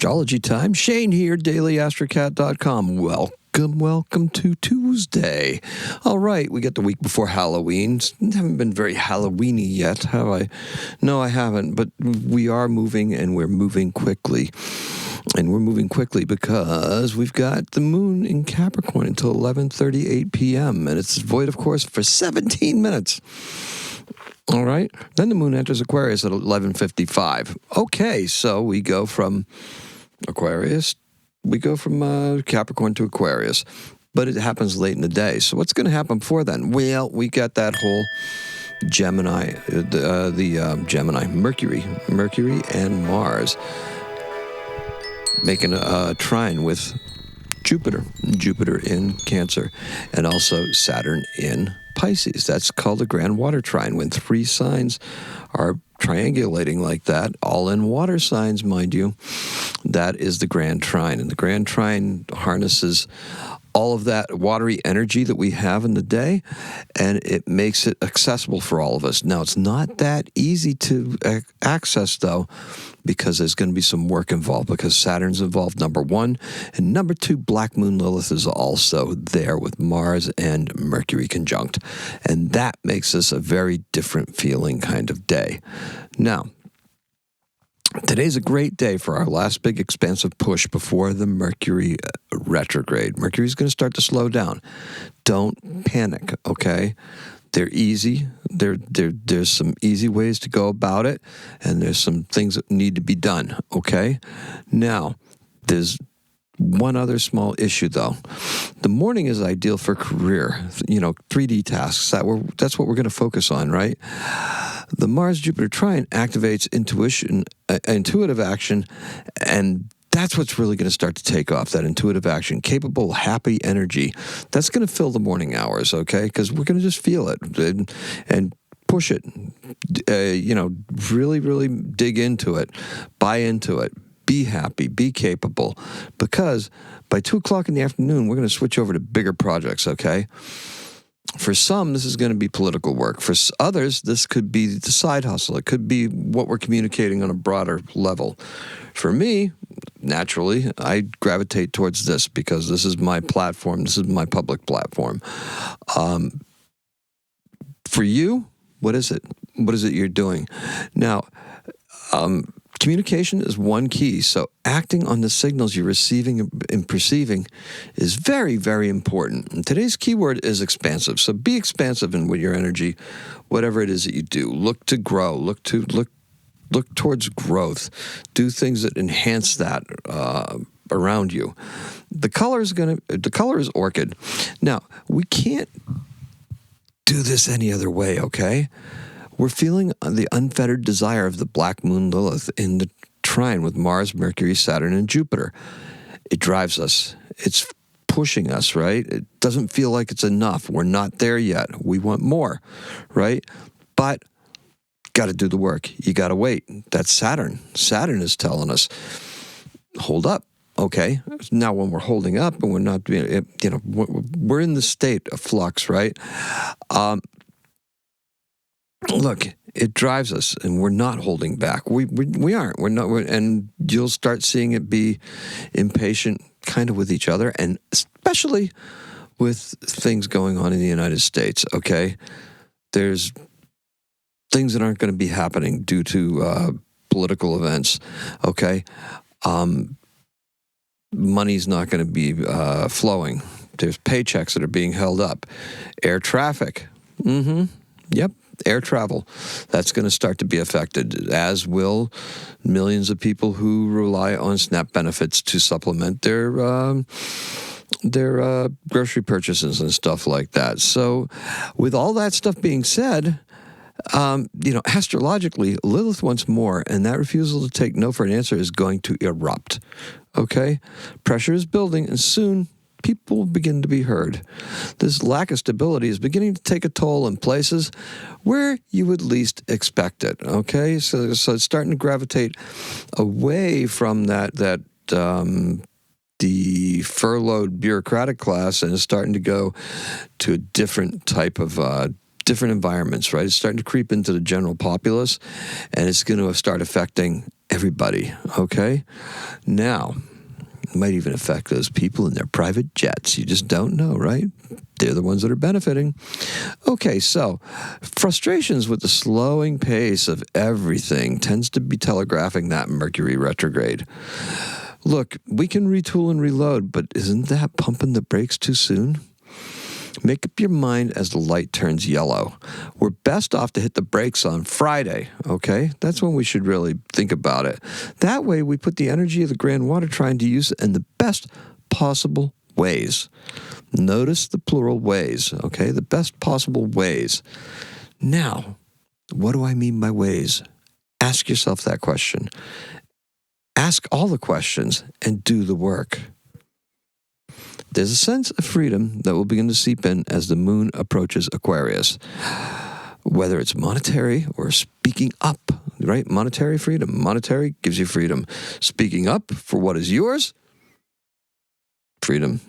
Astrology time. Shane here, daily-astrocat.com. Welcome to Tuesday. All right, we get the week before Halloween. Haven't been very Halloween-y yet, have I? No, I haven't, but we are moving, and we're moving quickly. And we're moving quickly because we've got the moon in Capricorn until 11:38 p.m., and it's void, of course, for 17 minutes. All right. Then the moon enters Aquarius at 11:55. Okay, so we go from Capricorn to Aquarius, but it happens late in the day. So what's going to happen before then? Well, we got that whole Gemini, Gemini, Mercury and Mars making a trine with Jupiter in Cancer, and also Saturn in Pisces. That's called a Grand Water Trine, when three signs are triangulating like that, all in water signs, mind you. That is the Grand Trine, and the Grand Trine harnesses all of that watery energy that we have in the day, and it makes it accessible for all of us. Now, it's not that easy to access, though, because there's going to be some work involved, because Saturn's involved, number one, and number two, Black Moon Lilith is also there with Mars and Mercury conjunct, and that makes this a very different feeling kind of day. Now, today's a great day for our last big expansive push before the Mercury retrograde. Mercury's going to start to slow down. Don't panic, okay? They're easy. There's some easy ways to go about it, and there's some things that need to be done, okay? Now, there's one other small issue, though. The morning is ideal for career, 3D tasks. That's what we're going to focus on, right? The Mars-Jupiter trine activates intuitive action, and that's what's really going to start to take off, that intuitive action, capable, happy energy. That's going to fill the morning hours, okay? Because we're going to just feel it and push it, really, really dig into it, buy into it. Be happy, be capable, because by 2 o'clock in the afternoon, we're going to switch over to bigger projects, okay? For some, this is going to be political work. For others, this could be the side hustle. It could be what we're communicating on a broader level. For me, naturally, I gravitate towards this because this is my platform. This is my public platform. For you, what is it? What is it you're doing? Now, communication is one key, so acting on the signals you're receiving and perceiving is very, very important. And today's keyword is expansive, so be expansive in your energy, whatever it is that you do. Look to grow, look towards growth, do things that enhance that around you. The color is Orchid. Now, we can't do this any other way, okay? We're feeling the unfettered desire of the Black Moon Lilith in the trine with Mars, Mercury, Saturn, and Jupiter. It drives us. It's pushing us, right? It doesn't feel like it's enough. We're not there yet. We want more, right? But got to do the work. You got to wait. That's Saturn. Saturn is telling us, hold up. Okay. Now, when we're holding up and we're not, we're in the state of flux, right? Look, it drives us, and we're not holding back. We aren't. We're not. And you'll start seeing it be impatient, kind of with each other, and especially with things going on in the United States. Okay, there's things that aren't going to be happening due to political events. Okay, money's not going to be flowing. There's paychecks that are being held up. Air traffic. Yep. Air travel, that's going to start to be affected, as will millions of people who rely on SNAP benefits to supplement their grocery purchases and stuff like that. So with all that stuff being said, astrologically, Lilith wants more, and that refusal to take no for an answer is going to erupt. Okay? Pressure is building, and soon people will begin to be heard. This lack of stability is beginning to take a toll in places where you would least expect it, okay? So it's starting to gravitate away from the furloughed bureaucratic class, and it's starting to go to a different type of different environments, right? It's starting to creep into the general populace, and it's going to start affecting everybody, okay? Now, it might even affect those people in their private jets. You just don't know, right? They're the ones that are benefiting. Okay, so frustrations with the slowing pace of everything tends to be telegraphing that Mercury retrograde. Look, we can retool and reload, but isn't that pumping the brakes too soon? Make up your mind as the light turns yellow. We're best off to hit the brakes on Friday, okay? That's when we should really think about it. That way, we put the energy of the Grand Water Trine to use in the best possible ways. Notice the plural ways, okay? The best possible ways. Now, what do I mean by ways? Ask yourself that question. Ask all the questions and do the work. There's a sense of freedom that will begin to seep in as the moon approaches Aquarius. Whether it's monetary or speaking up, right? Monetary freedom. Monetary gives you freedom. Speaking up for what is yours, freedom.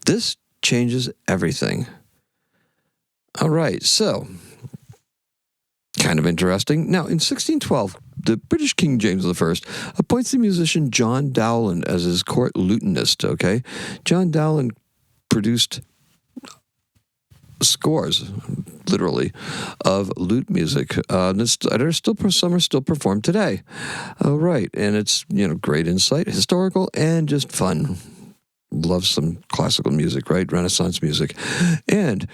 This changes everything. All right, so kind of interesting. Now, in 1612, the British King James I appoints the musician John Dowland as his court lutenist, okay? John Dowland produced scores, literally, of lute music. Some are still performed today. All right, and it's, great insight, historical, and just fun. Love some classical music, right? Renaissance music. And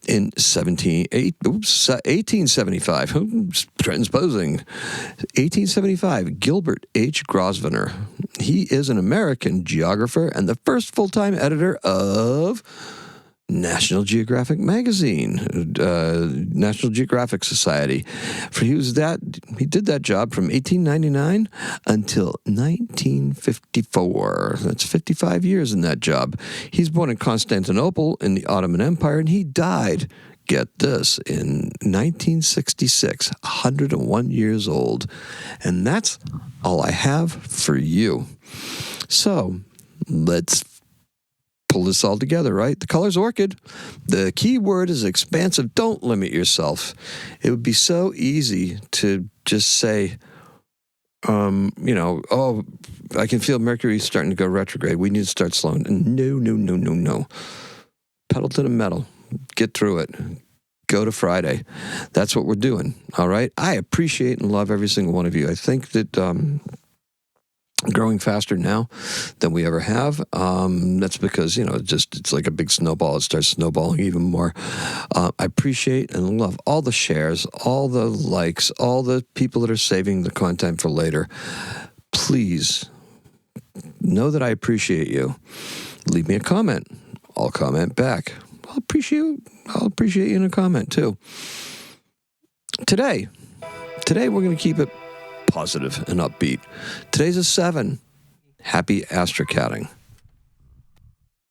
in 1875, transposing, 1875, Gilbert H. Grosvenor. He is an American geographer and the first full-time editor of National Geographic Magazine, National Geographic Society. He did that job from 1899 until 1954. That's 55 years in that job. He's born in Constantinople in the Ottoman Empire, and he died, get this, in 1966, 101 years old. And that's all I have for you. So let's pull this all together, right? The color's Orchid. The key word is expansive. Don't limit yourself. It would be so easy to just say, I can feel Mercury starting to go retrograde. We need to start slowing. No. Pedal to the metal. Get through it. Go to Friday. That's what we're doing, all right? I appreciate and love every single one of you. I think that growing faster now than we ever have. That's because, it's like a big snowball. It starts snowballing even more. I appreciate and love all the shares, all the likes, all the people that are saving the content for later. Please know that I appreciate you. Leave me a comment. I'll comment back. I'll appreciate you in a comment too. Today we're going to keep it positive and upbeat. Today's a 7. Happy astrocatting.